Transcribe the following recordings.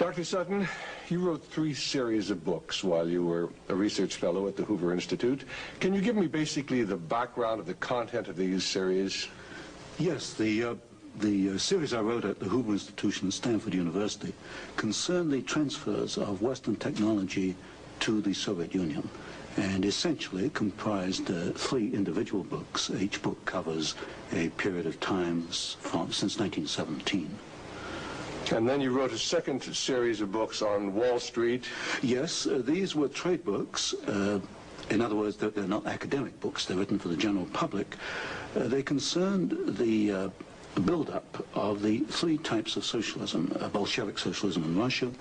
Dr. Sutton, you wrote 3 series of books while you were a research fellow at the Hoover Institute. Can you give me basically the background of the content of these series? Yes, the series I wrote at the Hoover Institution at Stanford University concerned the transfers of Western technology to the Soviet Union, and essentially comprised 3 individual books. Each book covers a period of time since 1917. And then you wrote a second series of books on Wall Street. Yes, these were trade books. In other words, they're not academic books. They're written for the general public. They concerned the build-up of the 3 types of socialism: Bolshevik socialism in Russia,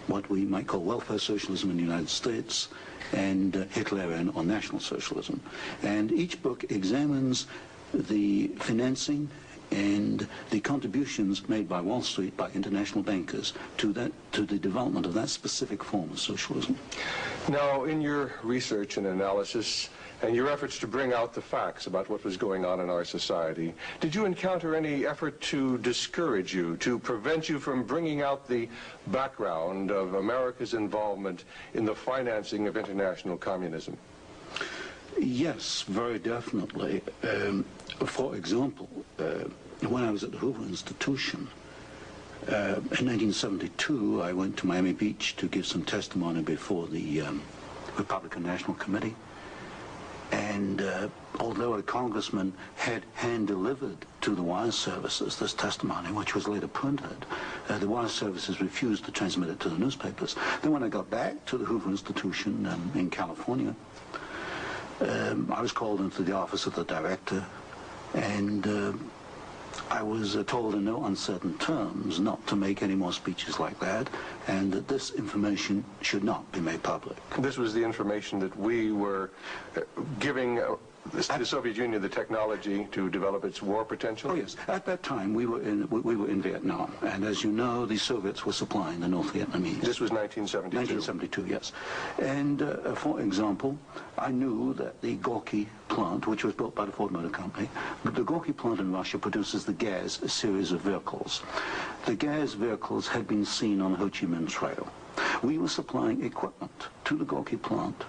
what we might call welfare socialism in the United States, and Hitlerian or National Socialism. And each book examines the financing and the contributions made by Wall Street, by international bankers, to the development of that specific form of socialism. Now, in your research and analysis, and your efforts to bring out the facts about what was going on in our society, did you encounter any effort to discourage you, to prevent you from bringing out the background of America's involvement in the financing of international communism? Yes, very definitely. For example, when I was at the Hoover Institution, in 1972, I went to Miami Beach to give some testimony before the Republican National Committee. And although a congressman had hand-delivered to the wire services this testimony, which was later printed, the wire services refused to transmit it to the newspapers. Then when I got back to the Hoover Institution in California, I was called into the office of the director, and I was told in no uncertain terms not to make any more speeches like that, and that this information should not be made public. This was the information that we were giving the Soviet Union the technology to develop its war potential? Oh yes, at that time we were in Vietnam, and as you know, the Soviets were supplying the North Vietnamese. This was 1972? 1972, yes. And for example, I knew that the Gorky plant, which was built by the Ford Motor Company, the Gorky plant in Russia produces the Gaz series of vehicles. The Gaz vehicles had been seen on the Ho Chi Minh Trail. We were supplying equipment to the Gorky plant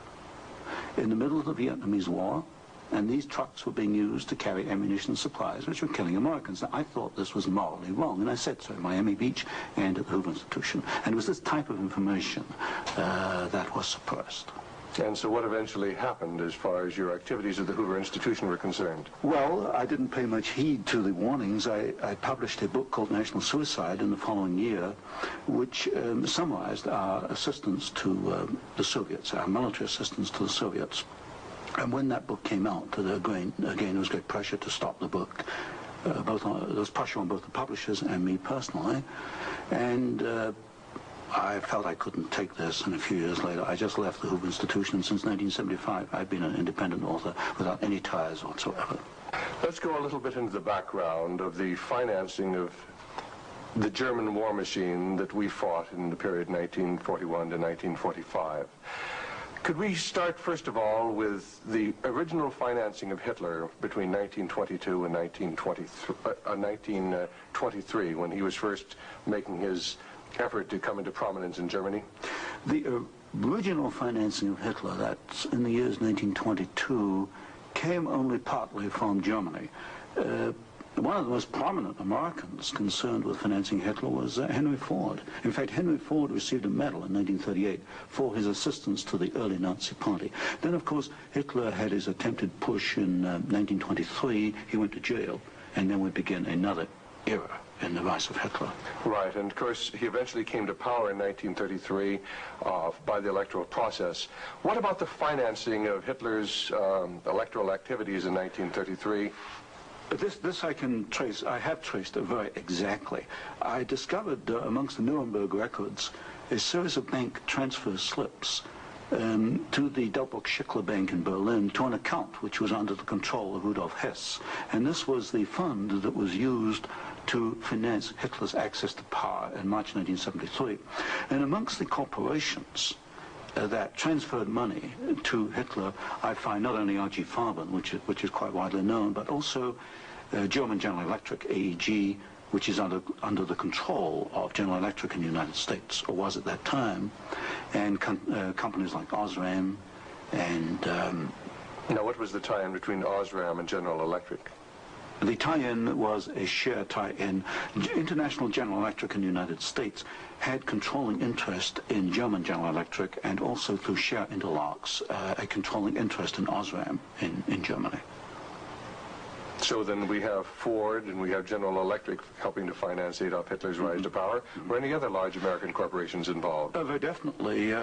in the middle of the Vietnamese War, and these trucks were being used to carry ammunition supplies which were killing Americans. Now, I thought this was morally wrong, and I said so at Miami Beach and at the Hoover Institution. And it was this type of information that was suppressed. And so what eventually happened as far as your activities at the Hoover Institution were concerned? Well, I didn't pay much heed to the warnings. I published a book called National Suicide in the following year, which summarized our assistance to the Soviets, our military assistance to the Soviets. And when that book came out, again, there was great pressure to stop the book. There was pressure on both the publishers and me personally. And I felt I couldn't take this, and a few years later, I just left the Hoover Institution, and since 1975, I've been an independent author without any ties whatsoever. Let's go a little bit into the background of the financing of the German war machine that we fought in the period 1941 to 1945. Could we start, first of all, with the original financing of Hitler between 1922 and 1923, when he was first making his effort to come into prominence in Germany? The original financing of Hitler, that's in the years 1922, came only partly from Germany. One of the most prominent Americans concerned with financing Hitler was Henry Ford. In fact, Henry Ford received a medal in 1938 for his assistance to the early Nazi Party. Then, of course, Hitler had his attempted push in 1923. He went to jail, and then we begin another era in the rise of Hitler. Right, and of course, he eventually came to power in 1933 by the electoral process. What about the financing of Hitler's electoral activities in 1933? This I can trace. I have traced it very exactly. I discovered amongst the Nuremberg records a series of bank transfer slips to the Delbrück-Schickler Bank in Berlin to an account which was under the control of Rudolf Hess. And this was the fund that was used to finance Hitler's access to power in March 1973. And amongst the corporations that transferred money to Hitler, I find not only R.G. Farben, which is quite widely known, but also German General Electric, AEG, which is under the control of General Electric in the United States, or was at that time, and companies like Osram and... Now, what was the tie-in between Osram and General Electric? The tie-in was a share tie-in. International General Electric in the United States had controlling interest in German General Electric, and also through share interlocks, a controlling interest in Osram in Germany. So then we have Ford and we have General Electric helping to finance Adolf Hitler's rise to power. Were any other large American corporations involved? Very definitely.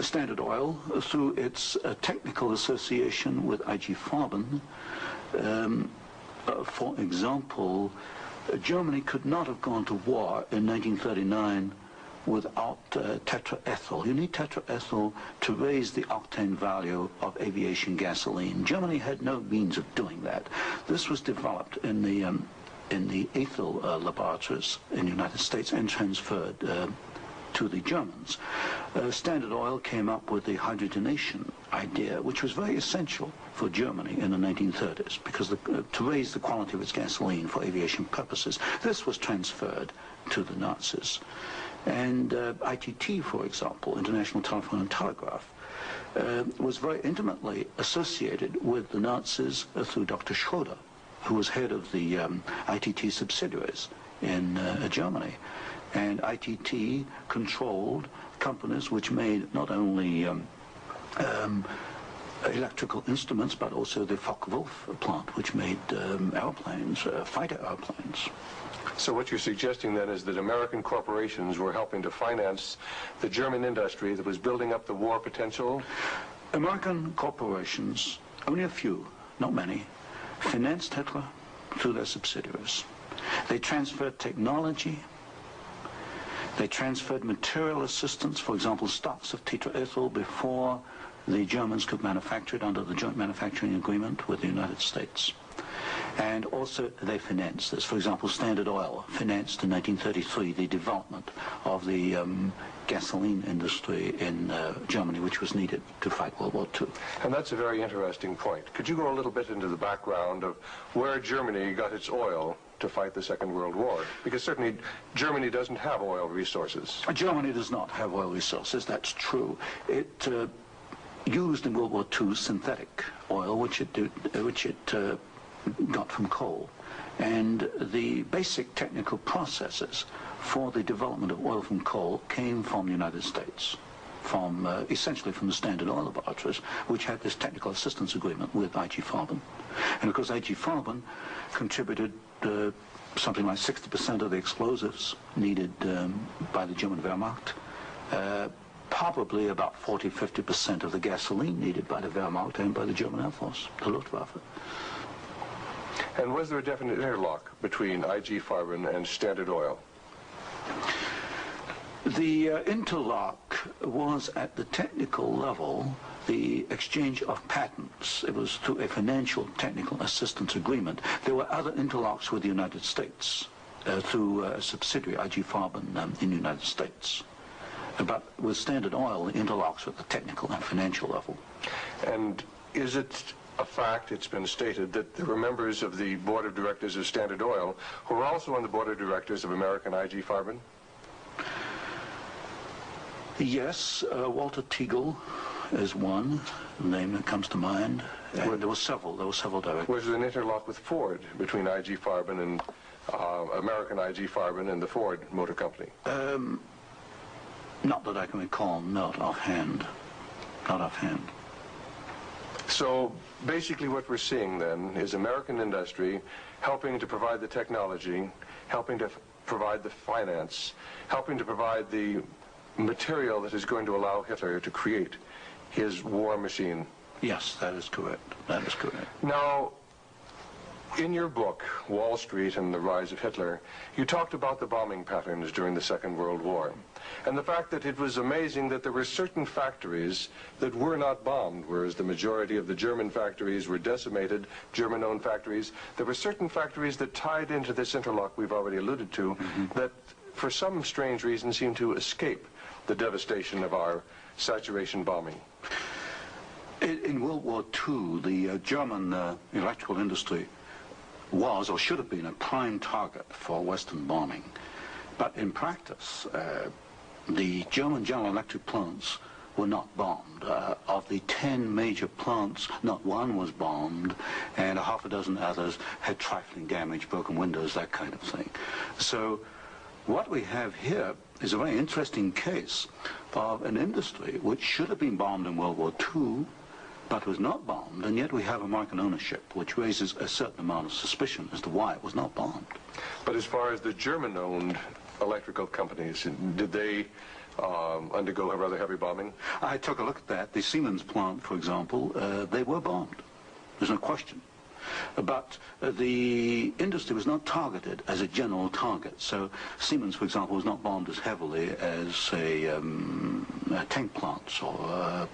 Standard Oil, through its technical association with IG Farben, for example, Germany could not have gone to war in 1939 without tetraethyl. You need tetraethyl to raise the octane value of aviation gasoline. Germany had no means of doing that. This was developed in the ethyl laboratories in the United States and transferred to the Germans. Standard Oil came up with the hydrogenation idea, which was very essential for Germany in the 1930s, because to raise the quality of its gasoline for aviation purposes. This was transferred to the Nazis. And ITT, for example, International Telephone and Telegraph, was very intimately associated with the Nazis through Dr. Schroeder, who was head of the ITT subsidiaries in Germany. And ITT controlled companies which made not only electrical instruments, but also the Focke-Wulf plant, which made airplanes, fighter airplanes. So what you're suggesting then is that American corporations were helping to finance the German industry that was building up the war potential? American corporations, only a few, not many, financed Hitler through their subsidiaries. They transferred technology. They transferred material assistance, for example, stocks of tetraethyl before the Germans could manufacture it under the joint manufacturing agreement with the United States. And also they financed this. For example, Standard Oil financed in 1933 the development of the gasoline industry in Germany, which was needed to fight World War II. And that's a very interesting point. Could you go a little bit into the background of where Germany got its oil to fight the Second World War? Because certainly Germany doesn't have oil resources. Germany does not have oil resources, that's true. It used in World War II synthetic oil, which it got from coal. And the basic technical processes for the development of oil from coal came from the United States, from essentially from the Standard Oil laboratories, which had this technical assistance agreement with IG Farben. And of course IG Farben contributed something like 60% of the explosives needed by the German Wehrmacht, probably about 40–50% of the gasoline needed by the Wehrmacht and by the German Air Force, the Luftwaffe. And was there a definite interlock between IG Farben and Standard Oil? The interlock was at the technical level, the exchange of patents. It was through a financial technical assistance agreement. There were other interlocks with the United States through a subsidiary, IG Farben, in the United States. But with Standard Oil, the interlocks were at the technical and financial level. And is it a fact, it's been stated, that there were members of the board of directors of Standard Oil who were also on the board of directors of American IG Farben? Yes, Walter Teagle is one name that comes to mind. And there were several directors. Was there an interlock with Ford between IG Farben and American IG Farben and the Ford Motor Company? Not that I can recall, not offhand. Not offhand. So basically what we're seeing then is American industry helping to provide the technology, helping to provide the finance, helping to provide the material that is going to allow Hitler to create his war machine. Yes, that is correct. That is correct. Now, in your book, Wall Street and the Rise of Hitler, you talked about the bombing patterns during the Second World War, and the fact that it was amazing that there were certain factories that were not bombed, whereas the majority of the German factories were decimated, German-owned factories. There were certain factories that tied into this interlock we've already alluded to, that for some strange reason seemed to escape the devastation of our saturation bombing. In World War II, the German electrical industry was or should have been a prime target for Western bombing. But in practice, the German General Electric plants were not bombed. Of the 10 major plants, not one was bombed, and a half a dozen others had trifling damage, broken windows, that kind of thing. So what we have here is a very interesting case of an industry which should have been bombed in World War II, but was not bombed, and yet we have American ownership, which raises a certain amount of suspicion as to why it was not bombed. But as far as the German-owned electrical companies, did they undergo a rather heavy bombing? I took a look at that. The Siemens plant, for example, they were bombed. There's no question. But the industry was not targeted as a general target. So Siemens, for example, was not bombed as heavily as, say, tank plants or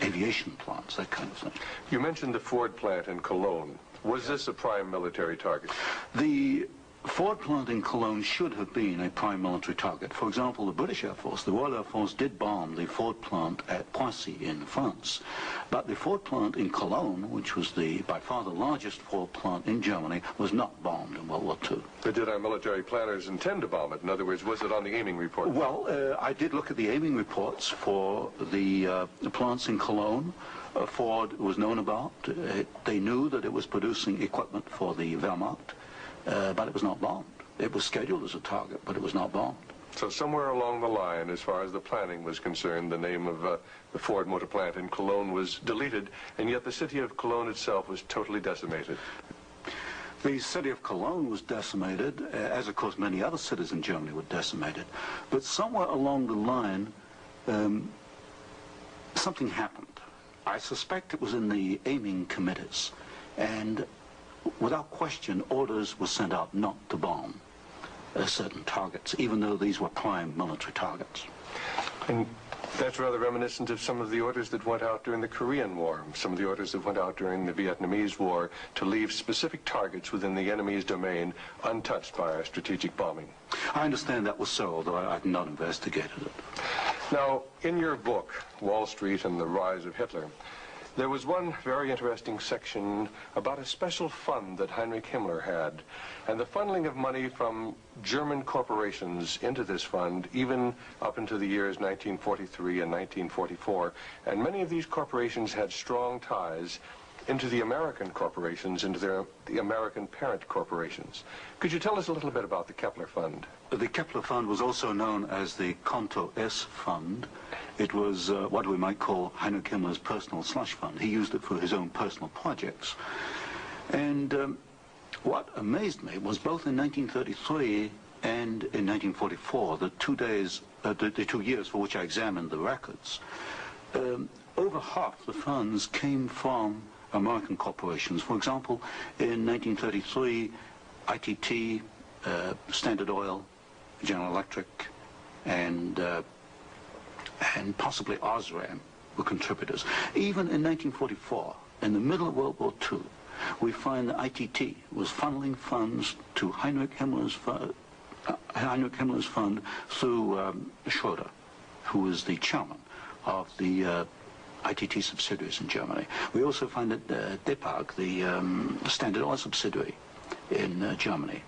aviation plants, that kind of thing. You mentioned the Ford plant in Cologne. Was this a prime military target? The Ford plant in Cologne should have been a prime military target. For example, the British Air Force, the Royal Air Force, did bomb the Ford plant at Poissy in France. But the Ford plant in Cologne, which was by far the largest Ford plant in Germany, was not bombed in World War II. But did our military planners intend to bomb it? In other words, was it on the aiming report? Well, I did look at the aiming reports for the plants in Cologne. Ford was known about. They knew that it was producing equipment for the Wehrmacht. But it was not bombed. It was scheduled as a target, but it was not bombed. So somewhere along the line, as far as the planning was concerned, the name of the Ford motor plant in Cologne was deleted, and yet the city of Cologne itself was totally decimated. The city of Cologne was decimated, as of course many other cities in Germany were decimated. But somewhere along the line, something happened. I suspect it was in the aiming committees, and without question, orders were sent out not to bomb certain targets, even though these were prime military targets. And that's rather reminiscent of some of the orders that went out during the Korean War, some of the orders that went out during the Vietnamese War to leave specific targets within the enemy's domain untouched by our strategic bombing. I understand that was so, although I've not investigated it. Now, in your book, Wall Street and the Rise of Hitler, there was one very interesting section about a special fund that Heinrich Himmler had, and the funneling of money from German corporations into this fund, even up into the years 1943 and 1944. And many of these corporations had strong ties into the American corporations, into the American parent corporations. Could you tell us a little bit about the Kepler Fund? The Kepler Fund was also known as the Konto S Fund. It was what we might call Heinrich Himmler's personal slush fund. He used it for his own personal projects. And what amazed me was both in 1933 and in 1944, the 2 years for which I examined the records, over half the funds came from American corporations. For example, in 1933, ITT, Standard Oil, General Electric, and possibly Osram were contributors. Even in 1944, in the middle of World War II, we find that ITT was funneling funds to Heinrich Himmler's fund through Schroeder, who was the chairman of the ITT subsidiaries in Germany. We also find that DEPAG, the Standard Oil subsidiary in Germany,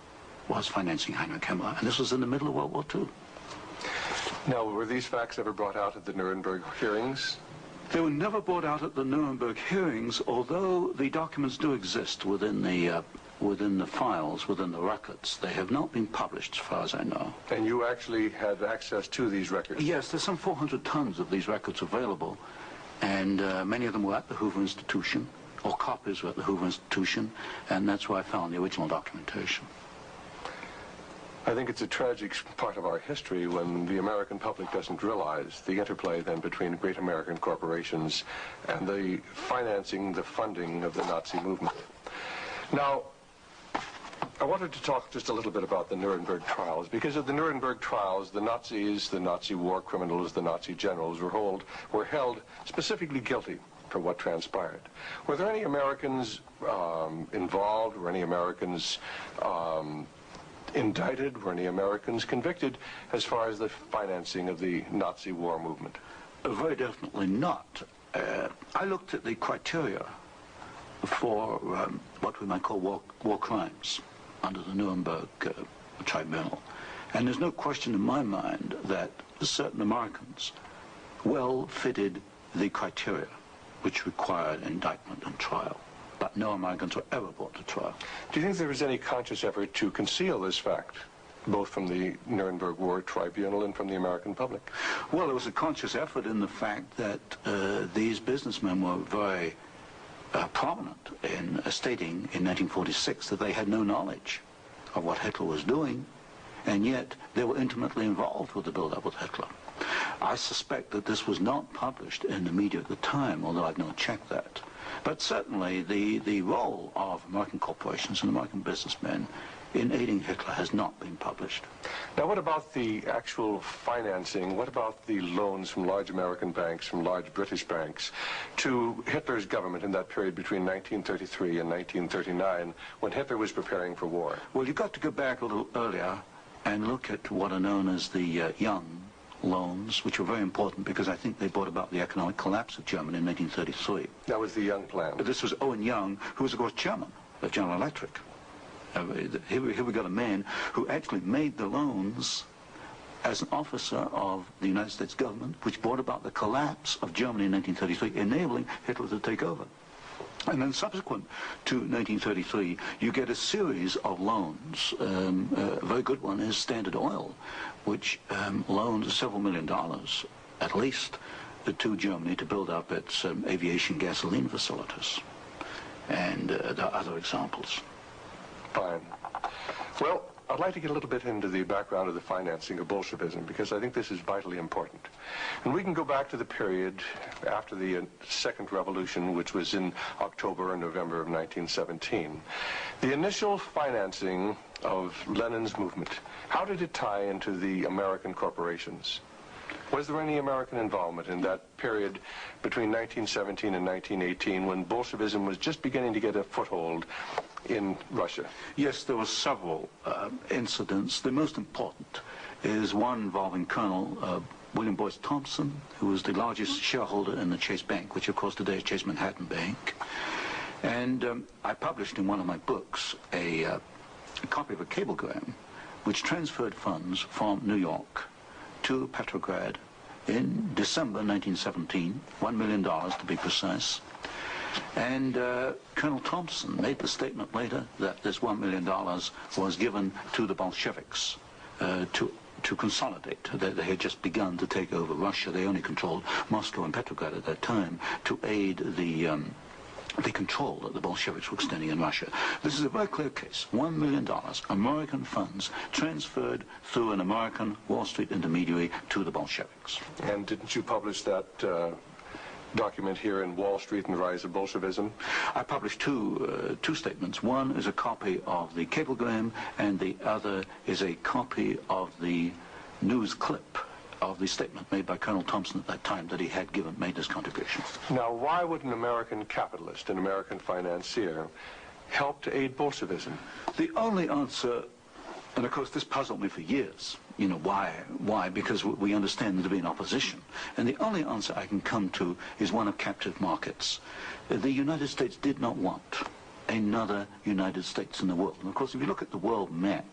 was financing Heinrich Himmler, and this was in the middle of World War II. Now, were these facts ever brought out at the Nuremberg hearings? They were never brought out at the Nuremberg hearings, although the documents do exist within the files, within the records. They have not been published, as far as I know. And you actually had access to these records? Yes, there's some 400 tons of these records available, and many of them were at the Hoover Institution, or copies were at the Hoover Institution, and that's where I found the original documentation. I think it's a tragic part of our history when the American public doesn't realize the interplay then between great American corporations and the financing, the funding of the Nazi movement. Now, I wanted to talk just a little bit about the Nuremberg trials, because at the Nuremberg trials, the Nazis, the Nazi war criminals, the Nazi generals were held specifically guilty for what transpired. Were there any Americans involved? Were any Americans indicted? Were any Americans convicted as far as the financing of the Nazi war movement? Very definitely not. I looked at the criteria for what we might call war crimes under the Nuremberg tribunal. And there's no question in my mind that certain Americans well fitted the criteria which required indictment and trial. But no Americans were ever brought to trial. Do you think there was any conscious effort to conceal this fact, both from the Nuremberg War Tribunal and from the American public? Well, there was a conscious effort in the fact that these businessmen were very prominent in stating in 1946 that they had no knowledge of what Hitler was doing, and yet they were intimately involved with the build-up with Hitler. I suspect that this was not published in the media at the time, although I've not checked that. But certainly the role of American corporations and American businessmen in aiding Hitler has not been published. Now, what about the actual financing? What about the loans from large American banks, from large British banks, to Hitler's government in that period between 1933 and 1939, when Hitler was preparing for war? Well, you've got to go back a little earlier and look at what are known as the Young loans, which were very important because I think they brought about the economic collapse of Germany in 1933. That was the Young plan. This was Owen Young, who was, of course, chairman of General Electric. Here we got a man who actually made the loans as an officer of the United States government, which brought about the collapse of Germany in 1933, enabling Hitler to take over. And then subsequent to 1933, you get a series of loans. A very good one is Standard Oil, which loaned several $1 million, at least, to Germany to build up its aviation gasoline facilities. And there are other examples. Fine. Well, I'd like to get a little bit into the background of the financing of Bolshevism, because I think this is vitally important. And we can go back to the period after the Second Revolution, which was in October and November of 1917. The initial financing of Lenin's movement, how did it tie into the American corporations? Was there any American involvement in that period between 1917 and 1918, when Bolshevism was just beginning to get a foothold in Russia? Yes, there were several incidents. The most important is one involving Colonel William Boyce Thompson, who was the largest shareholder in the Chase Bank, which of course today is Chase Manhattan Bank. And I published in one of my books a copy of a cablegram which transferred funds from New York to Petrograd in December 1917, $1 million to be precise. And Colonel Thompson made the statement later that this $1 million was given to the Bolsheviks to consolidate. They had just begun to take over Russia. They only controlled Moscow and Petrograd at that time to aid the control that the Bolsheviks were extending in Russia. This is a very clear case. $1 million, American funds transferred through an American Wall Street intermediary to the Bolsheviks. And didn't you publish that document here in Wall Street and the Rise of Bolshevism? I published two statements. One is a copy of the cablegram, and the other is a copy of the news clip of the statement made by Colonel Thompson at that time that he had made this contribution. Now, why would an American capitalist, an American financier, help to aid Bolshevism? The only answer, and of course this puzzled me for years, you know, why? Why? Because we understand there to be an opposition. And the only answer I can come to is one of captive markets. The United States did not want another United States in the world. And of course, if you look at the world map,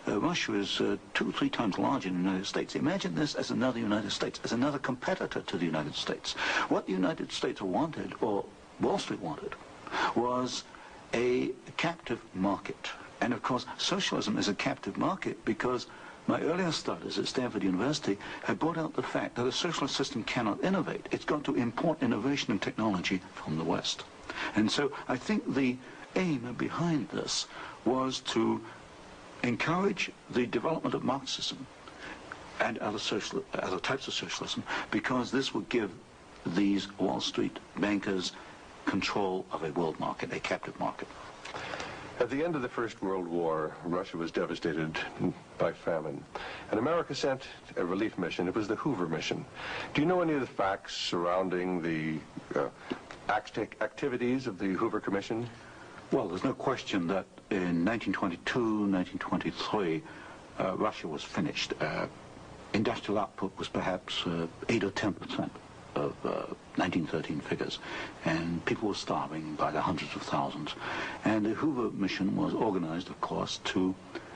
Russia is 2 or 3 times larger than the United States. Imagine this as another United States, as another competitor to the United States. What the United States wanted, or Wall Street wanted, was a captive market. And of course, socialism is a captive market because my earlier studies at Stanford University had brought out the fact that a socialist system cannot innovate. It's got to import innovation and technology from the West. And so I think the aim behind this was to encourage the development of Marxism and other types of socialism, because this would give these Wall Street bankers control of a world market, a captive market. At the end of the First World War, Russia was devastated by famine, and America sent a relief mission. It was the Hoover mission. Do you know any of the facts surrounding the activities of the Hoover Commission? Well, there's no question that in 1922, 1923, Russia was finished. Industrial output was perhaps 8 or 10%. of 1913 figures, and people were starving by the hundreds of thousands. And the Hoover mission was organized, of course, to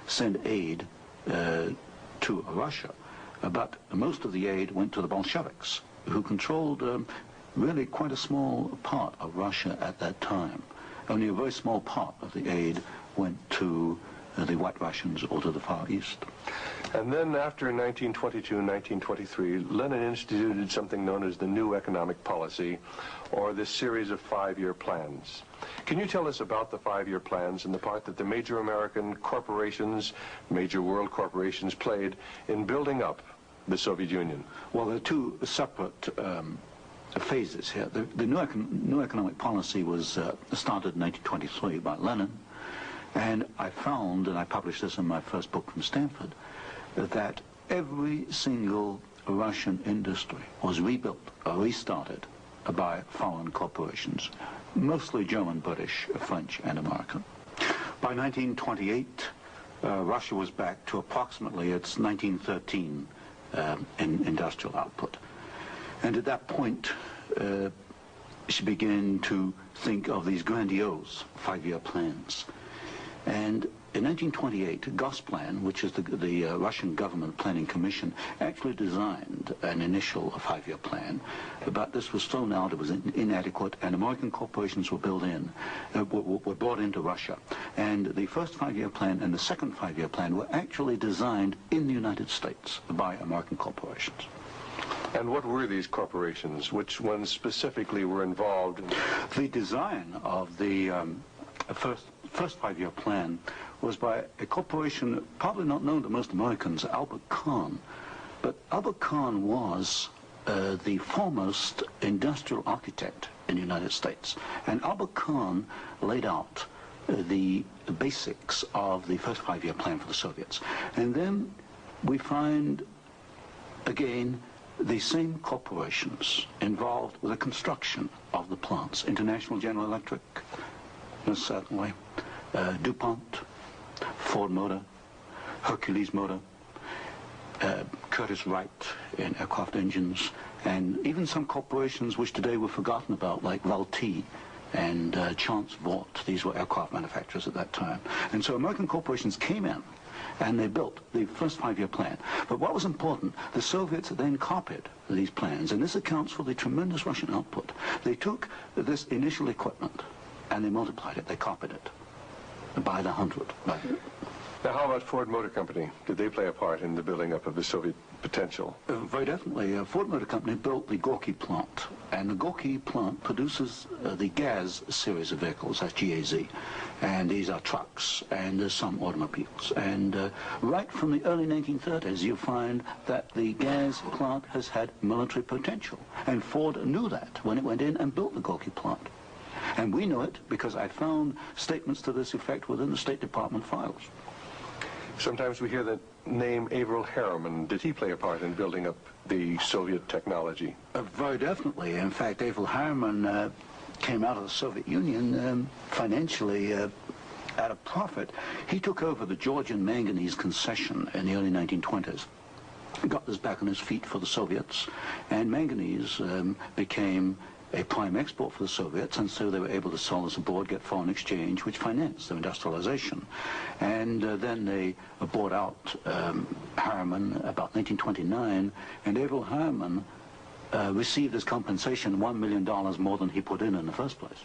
send aid to Russia. But most of the aid went to the Bolsheviks, who controlled really quite a small part of Russia at that time. Only a very small part of the aid went to the White Russians or to the Far East. And then after 1922 and 1923, Lenin instituted something known as the New Economic Policy, or this series of 5-year plans. Can you tell us about the 5-year plans and the part that the major American corporations, major world corporations, played in building up the Soviet Union? Well, there are two separate phases here. The new economic policy was started in 1923 by Lenin, and I found, and I published this in my first book from Stanford, that every single Russian industry was rebuilt or restarted by foreign corporations, mostly German, British, French, and American. By 1928, Russia was back to approximately its 1913 industrial output. And at that point, she began to think of these grandiose 5-year plans. And in 1928, Gosplan, which is the Russian government planning commission, actually designed an initial 5-year plan, but this was thrown out. It was inadequate, and American corporations were were brought into Russia. And the first 5-year plan and the second 5-year plan were actually designed in the United States by American corporations. And what were these corporations? Which ones specifically were involved? The design of the first 5-year plan was by a corporation probably not known to most Americans, Albert Kahn. But Albert Kahn was the foremost industrial architect in the United States. And Albert Kahn laid out the basics of the first 5-year plan for the Soviets. And then we find, again, the same corporations involved with the construction of the plants. International General Electric, certainly, DuPont, Ford Motor, Hercules Motor, Curtiss-Wright in aircraft engines, and even some corporations which today were forgotten about, like Valti and Chance Vought. These were aircraft manufacturers at that time. And so American corporations came in and they built the first 5-year plan. But what was important, the Soviets then copied these plans, and this accounts for the tremendous Russian output. They took this initial equipment and they multiplied it, they copied it by the 100. Now, how about Ford Motor Company? Did they play a part in the building up of the Soviet potential? Very definitely. Ford Motor Company built the Gorky plant, and the Gorky plant produces the GAZ series of vehicles, that's G-A-Z, and these are trucks and some automobiles. And right from the early 1930s, you find that the GAZ plant has had military potential, and Ford knew that when it went in and built the Gorky plant. And we know it because I found statements to this effect within the State Department files. Sometimes we hear the name Averell Harriman. Did he play a part in building up the Soviet technology? Very definitely. In fact, Averell Harriman came out of the Soviet Union financially at a profit. He took over the Georgian manganese concession in the early 1920s. Got this back on his feet for the Soviets, and manganese became a prime export for the Soviets, and so they were able to sell this abroad, get foreign exchange, which financed their industrialization. And then they bought out Harriman about 1929, and Averell Harriman received as compensation $1 million more than he put in the first place.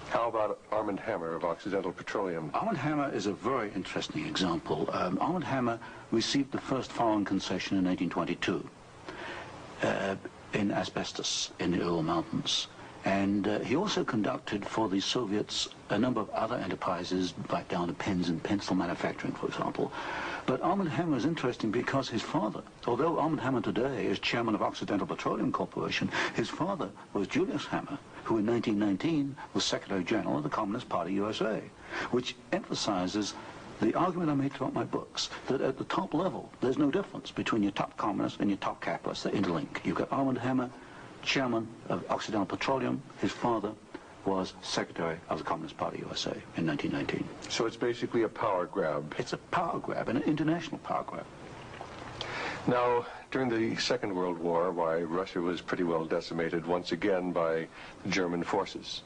How about Armand Hammer of Occidental Petroleum? Armand Hammer is a very interesting example. Armand Hammer received the first foreign concession in 1922. In asbestos in the Ural Mountains. And he also conducted for the Soviets a number of other enterprises, right down to pens and pencil manufacturing, for example. But Armand Hammer is interesting because his father, although Armand Hammer today is chairman of Occidental Petroleum Corporation, his father was Julius Hammer, who in 1919 was Secretary General of the Communist Party USA, which emphasizes the argument I make throughout my books, that at the top level, there's no difference between your top communists and your top capitalists. They interlink. You've got Armand Hammer, chairman of Occidental Petroleum. His father was Secretary of the Communist Party USA in 1919. So it's basically a power grab. It's a power grab, an international power grab. Now, during the Second World War, why, Russia was pretty well decimated once again by German forces.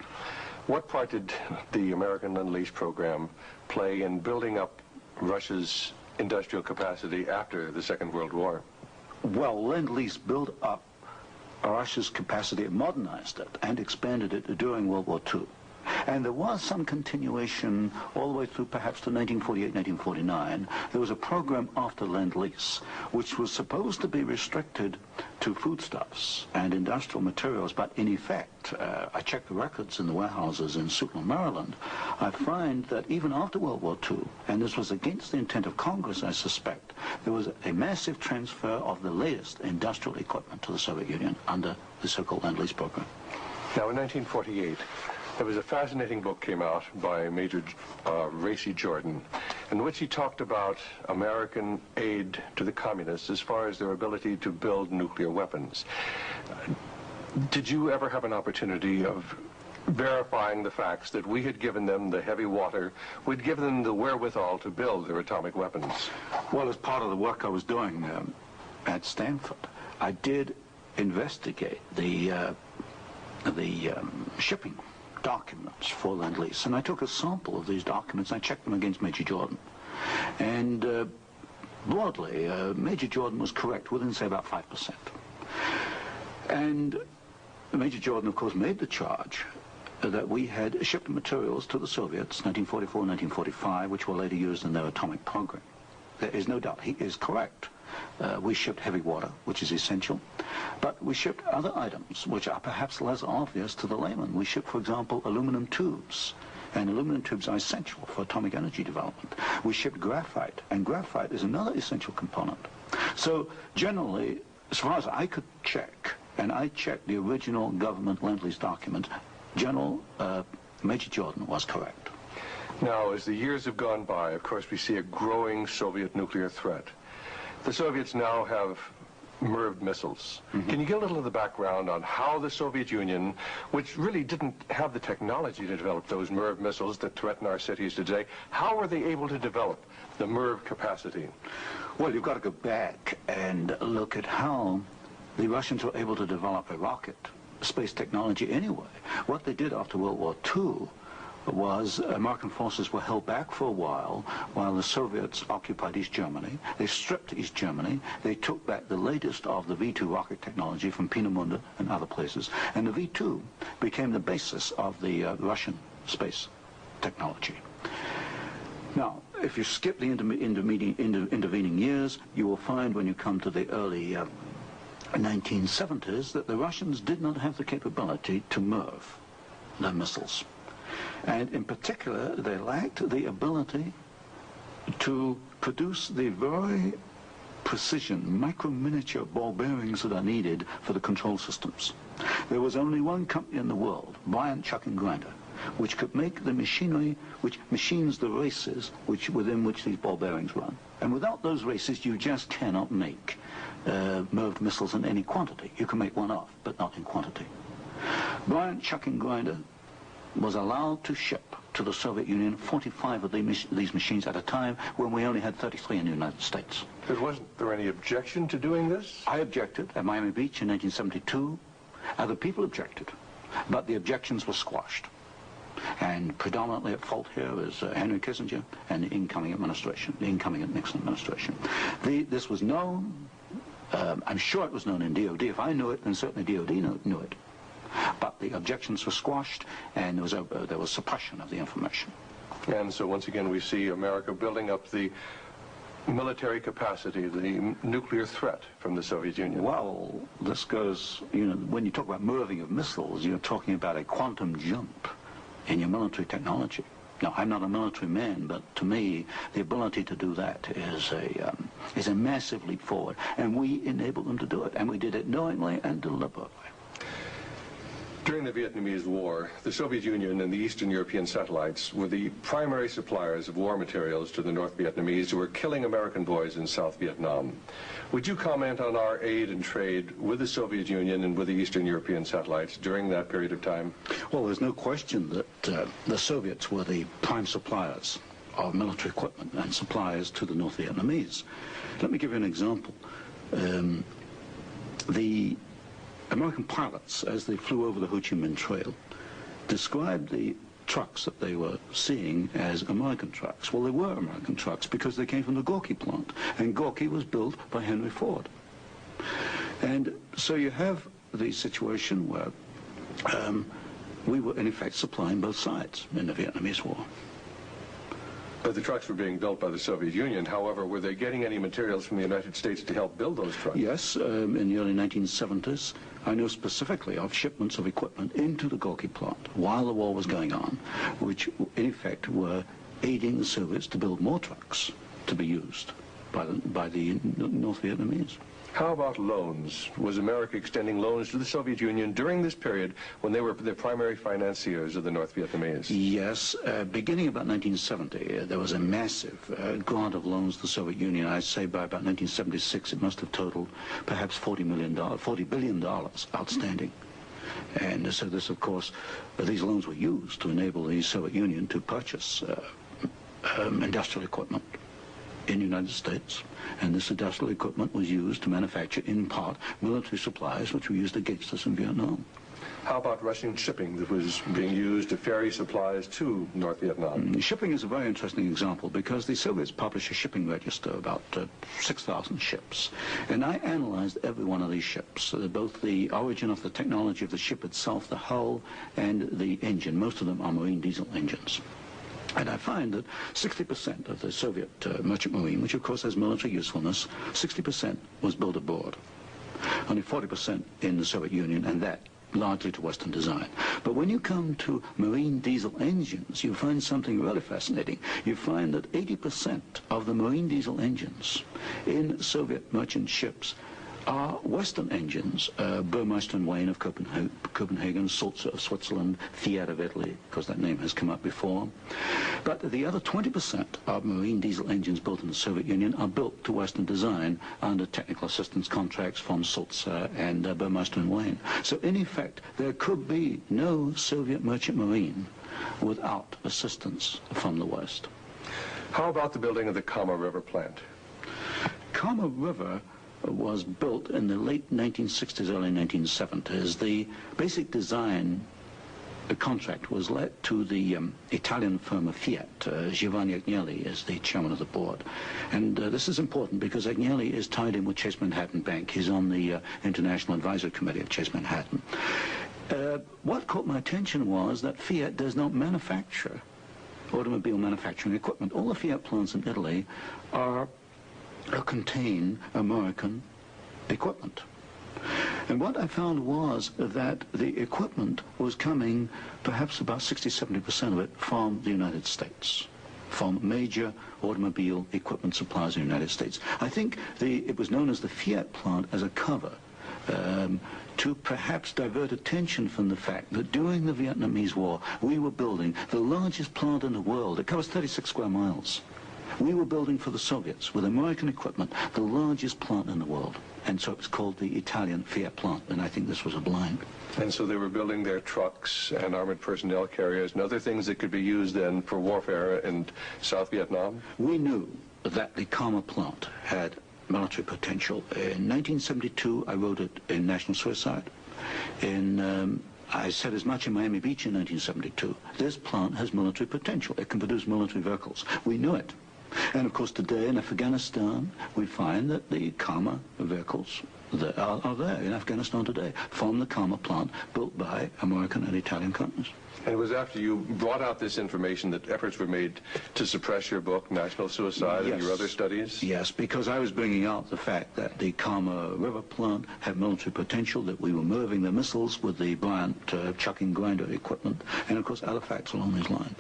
What part did the American Lend-Lease program play in building up Russia's industrial capacity after the Second World War? Well, Lend-Lease built up Russia's capacity, modernized it, and expanded it during World War II. And there was some continuation all the way through perhaps to 1948, 1949. There was a program after Lend-Lease, which was supposed to be restricted to foodstuffs and industrial materials, but in effect, I checked the records in the warehouses in Sutton, Maryland, I find that even after World War II, and this was against the intent of Congress, I suspect, there was a massive transfer of the latest industrial equipment to the Soviet Union under the so-called Lend-Lease program. Now, in 1948, there was a fascinating book came out by Major Racy Jordan, in which he talked about American aid to the communists as far as their ability to build nuclear weapons. Did you ever have an opportunity of verifying the facts that we had given them the heavy water, we'd given them the wherewithal to build their atomic weapons? Well, as part of the work I was doing at Stanford, I did investigate the shipping documents for Lend-Lease, and I took a sample of these documents. I checked them against Major Jordan, and broadly, Major Jordan was correct within, say, about 5%. And Major Jordan, of course, made the charge that we had shipped materials to the Soviets, 1944, 1945, which were later used in their atomic program. There is no doubt he is correct. We shipped heavy water, which is essential, but we shipped other items which are perhaps less obvious to the layman. We shipped, for example, aluminum tubes, and aluminum tubes are essential for atomic energy development. We shipped graphite, and graphite is another essential component. So generally, as far as I could check, and I checked the original government Lend-Lease document, General Major Jordan was correct. Now, as the years have gone by, of course, we see a growing Soviet nuclear threat. The Soviets now have MIRV missiles. Can you give a little of the background on how the Soviet Union, which really didn't have the technology to develop those MIRV missiles that threaten our cities today, how were they able to develop the MIRV capacity? Well, you've got to go back and look at how the Russians were able to develop a rocket, space technology anyway. What they did after World War II was American forces were held back for a while the Soviets occupied East Germany. They stripped East Germany. They took back the latest of the V-2 rocket technology from Peenemünde and other places. And the V-2 became the basis of the Russian space technology. Now, if you skip the intervening years, you will find when you come to the early 1970s that the Russians did not have the capability to MIRV their missiles. And in particular, they lacked the ability to produce the very precision, micro-miniature ball bearings that are needed for the control systems. There was only one company in the world, Bryant, Chuck and Grinder, which could make the machinery which machines the races within which these ball bearings run. And without those races, you just cannot make MIRV missiles in any quantity. You can make one off, but not in quantity. Bryant, Chuck and Grinder was allowed to ship to the Soviet Union 45 of these machines at a time when we only had 33 in the United States. But wasn't there any objection to doing this? I objected at Miami Beach in 1972. Other people objected, but the objections were squashed. And predominantly at fault here is Henry Kissinger and the incoming administration, the incoming Nixon administration. This was known, I'm sure it was known in DOD. If I knew it, then certainly DOD knew it. But the objections were squashed, and there was suppression of the information. And so once again we see America building up the military capacity, the nuclear threat from the Soviet Union. Well, this goes, when you talk about MIRVing of missiles, you're talking about a quantum jump in your military technology. Now, I'm not a military man, but to me, the ability to do that is a massive leap forward, and we enabled them to do it, and we did it knowingly and deliberately. During the Vietnamese War, the Soviet Union and the Eastern European satellites were the primary suppliers of war materials to the North Vietnamese who were killing American boys in South Vietnam. Would you comment on our aid and trade with the Soviet Union and with the Eastern European satellites during that period of time? Well, there's no question that the Soviets were the prime suppliers of military equipment and suppliers to the North Vietnamese. Let me give you an example. the American pilots, as they flew over the Ho Chi Minh Trail, described the trucks that they were seeing as American trucks. Well, they were American trucks because they came from the Gorky plant, and Gorky was built by Henry Ford. And so you have the situation where we were, in effect, supplying both sides in the Vietnamese War. But the trucks were being built by the Soviet Union. However, were they getting any materials from the United States to help build those trucks? Yes, in the early 1970s, I know specifically of shipments of equipment into the Gorky plant while the war was going on, which in effect were aiding the Soviets to build more trucks to be used by the North Vietnamese. How about loans? Was America extending loans to the Soviet Union during this period when they were the primary financiers of the North Vietnamese? Yes. Beginning about 1970, there was a massive grant of loans to the Soviet Union. I'd say by about 1976, it must have totaled perhaps $40 billion outstanding. And so this, of course, these loans were used to enable the Soviet Union to purchase industrial equipment in the United States, and this industrial equipment was used to manufacture, in part, military supplies which were used against us in Vietnam. How about Russian shipping that was being used to ferry supplies to North Vietnam? Shipping is a very interesting example because the Soviets published a shipping register, about 6,000 ships, and I analyzed every one of these ships, both the origin of the technology of the ship itself, the hull, and the engine. Most of them are marine diesel engines. And I find that 60% of the Soviet merchant marine, which of course has military usefulness, 60% was built aboard. Only 40% in the Soviet Union, and that largely to Western design. But when you come to marine diesel engines, you find something really fascinating. You find that 80% of the marine diesel engines in Soviet merchant ships are Western engines, Burmeister and Wain of Copenhagen, Sulzer of Switzerland, Fiat of Italy, because that name has come up before. But the other 20% of marine diesel engines built in the Soviet Union are built to Western design under technical assistance contracts from Sulzer and Burmeister and Wain. So in effect, there could be no Soviet merchant marine without assistance from the West. How about the building of the Kama River plant? Kama River was built in the late 1960s, early 1970s. The basic design contract was let to the Italian firm of Fiat. Giovanni Agnelli is the chairman of the board. And this is important because Agnelli is tied in with Chase Manhattan Bank. He's on the International Advisory Committee of Chase Manhattan. What caught my attention was that Fiat does not manufacture automobile manufacturing equipment. All the Fiat plants in Italy contain American equipment. And what I found was that the equipment was coming, perhaps about 60-70% of it, from the United States, from major automobile equipment suppliers in the United States. I think it was known as the Fiat plant as a cover to perhaps divert attention from the fact that during the Vietnamese War, we were building the largest plant in the world. It covers 36 square miles. We were building for the Soviets, with American equipment, the largest plant in the world. And so it was called the Italian Fiat plant, and I think this was a blind. And so they were building their trucks and armored personnel carriers and other things that could be used then for warfare in South Vietnam? We knew that the Kama plant had military potential. In 1972, I wrote it in National Suicide. I said as much in Miami Beach in 1972. This plant has military potential. It can produce military vehicles. We knew it. And of course today in Afghanistan we find that the Kama vehicles that are there in Afghanistan today from the Kama plant built by American and Italian companies. And it was after you brought out this information that efforts were made to suppress your book, National Suicide, Yes. and your other studies? Yes, because I was bringing out the fact that the Kama River plant had military potential, that we were moving the missiles with the Bryant chucking grinder equipment, and of course other facts along these lines.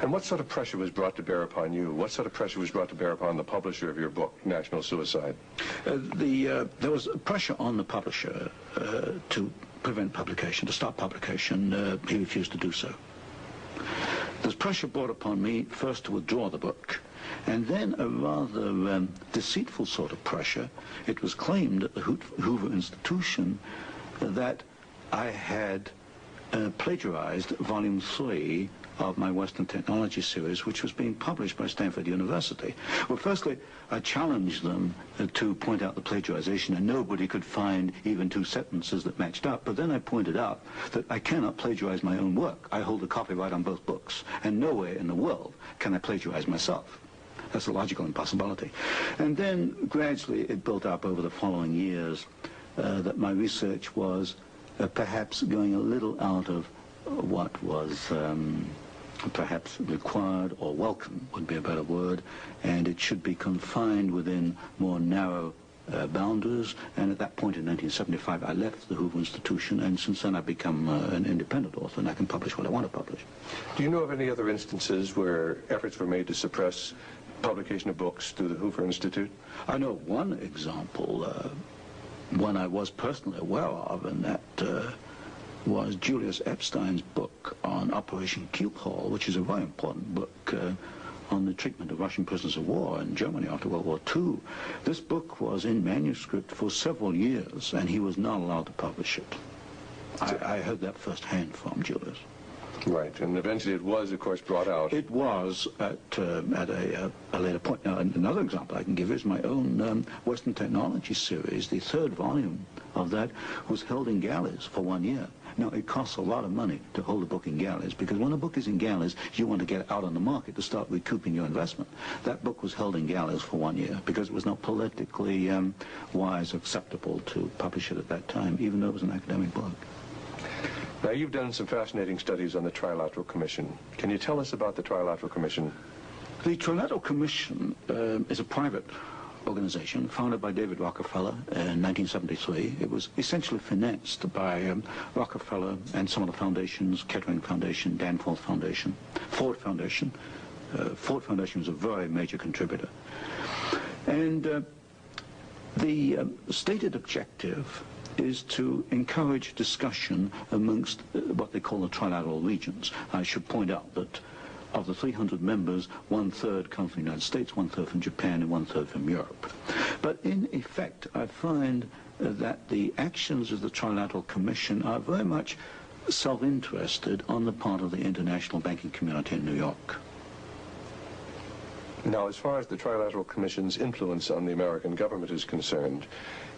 And what sort of pressure was brought to bear upon you? What sort of pressure was brought to bear upon the publisher of your book, National Suicide? There was pressure on the publisher to prevent publication, to stop publication. He refused to do so. There's pressure brought upon me first to withdraw the book, and then a rather deceitful sort of pressure. It was claimed at the Hoover Institution that I had plagiarized Volume 3 of my Western Technology series, which was being published by Stanford University. Well, firstly, I challenged them to point out the plagiarization, and nobody could find even two sentences that matched up. But then I pointed out that I cannot plagiarize my own work. I hold the copyright on both books, and nowhere in the world can I plagiarize myself. That's a logical impossibility. And then gradually it built up over the following years that my research was perhaps going a little out of what was perhaps required or welcome would be a better word, and it should be confined within more narrow boundaries. And at that point in 1975 I left the Hoover Institution, and since then I've become an independent author, and I can publish what I want to publish. Do you know of any other instances where efforts were made to suppress publication of books through the Hoover Institute? I know one example, one I was personally aware of, and that was Julius Epstein's book on Operation Keelhaul, which is a very important book on the treatment of Russian prisoners of war in Germany after World War II. This book was in manuscript for several years, and he was not allowed to publish it. I heard that firsthand from Julius. Right, and eventually it was, of course, brought out. It was at a later point. Now, another example I can give is my own Western Technology series. The third volume of that was held in galleys for 1 year. Now, it costs a lot of money to hold a book in galleys, because when a book is in galleys, you want to get out on the market to start recouping your investment. That book was held in galleys for 1 year because it was not politically wise, acceptable to publish it at that time, even though it was an academic book. Now, you've done some fascinating studies on the Trilateral Commission. Can you tell us about the Trilateral Commission? The Trilateral Commission is a private organization founded by David Rockefeller in 1973. It was essentially financed by Rockefeller and some of the foundations, Kettering Foundation, Danforth Foundation, Ford Foundation. Ford Foundation was a very major contributor. And the stated objective is to encourage discussion amongst what they call the trilateral regions. I should point out that of the 300 members, 1/3 come from the United States, 1/3 from Japan, and 1/3 from Europe. But in effect, I find that the actions of the Trilateral Commission are very much self-interested on the part of the international banking community in New York. Now, as far as the Trilateral Commission's influence on the American government is concerned,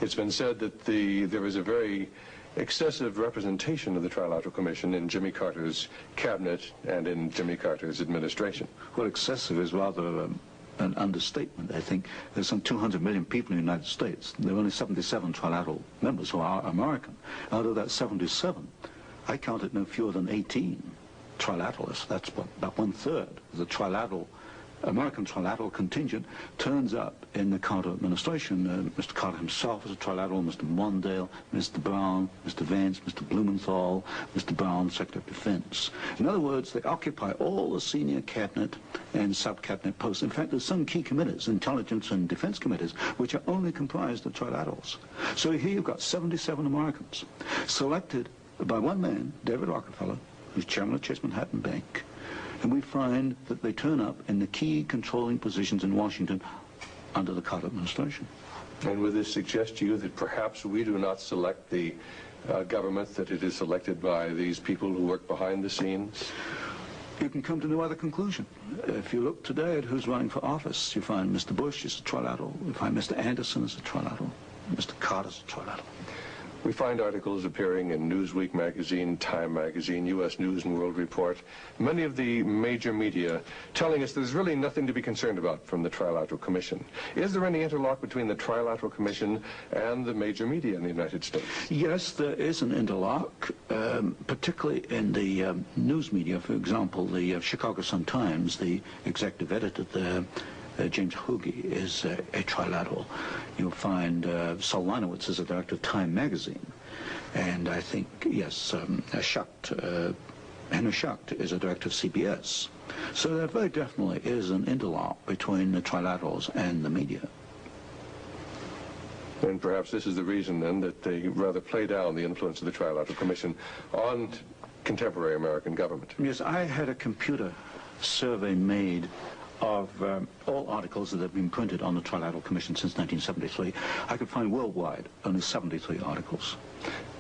it's been said that there is a very excessive representation of the Trilateral Commission in Jimmy Carter's cabinet and in Jimmy Carter's administration. Well, excessive is rather an understatement. I think there's some 200 million people in the United States. There are only 77 trilateral members who are American. Out of that 77, I counted no fewer than 18 trilateralists. That's about 1/3 of the trilateral American trilateral contingent turns up in the Carter administration. Mr. Carter himself was a trilateral, Mr. Mondale, Mr. Brown, Mr. Vance, Mr. Blumenthal, Mr. Brown, Secretary of Defense. In other words, they occupy all the senior cabinet and sub-cabinet posts. In fact, there's some key committees, intelligence and defense committees, which are only comprised of trilaterals. So here you've got 77 Americans selected by one man, David Rockefeller, who's chairman of Chase Manhattan Bank. And we find that they turn up in the key controlling positions in Washington under the Carter administration. And would this suggest to you that perhaps we do not select the government, that it is selected by these people who work behind the scenes? You can come to no other conclusion. If you look today at who's running for office, you find Mr. Bush is a trilateral, you find Mr. Anderson is a trilateral, Mr. Carter's a trilateral. We find articles appearing in Newsweek magazine, Time magazine, U.S. News and World Report, many of the major media telling us there's really nothing to be concerned about from the Trilateral Commission. Is there any interlock between the Trilateral Commission and the major media in the United States? Yes, there is an interlock, particularly in the news media. For example, the Chicago Sun-Times, the executive editor there, James Hoagie, is a trilateral. You'll find Saul Leinowitz is a director of Time magazine. And I think, yes, Henry Schacht is a director of CBS. So there very definitely is an interlock between the trilaterals and the media. And perhaps this is the reason, then, that they rather play down the influence of the Trilateral Commission on contemporary American government. Yes, I had a computer survey made of all articles that have been printed on the Trilateral Commission since 1973. I could find worldwide only 73 articles.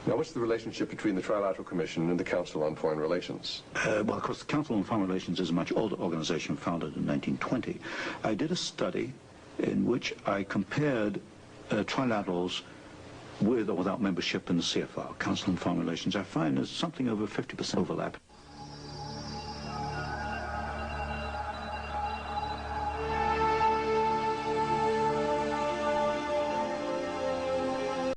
Now, what's the relationship between the Trilateral Commission and the Council on Foreign Relations? Well, of course, the Council on Foreign Relations is a much older organization founded in 1920. I did a study in which I compared trilaterals with or without membership in the CFR, Council on Foreign Relations. I find there's something over 50% overlap.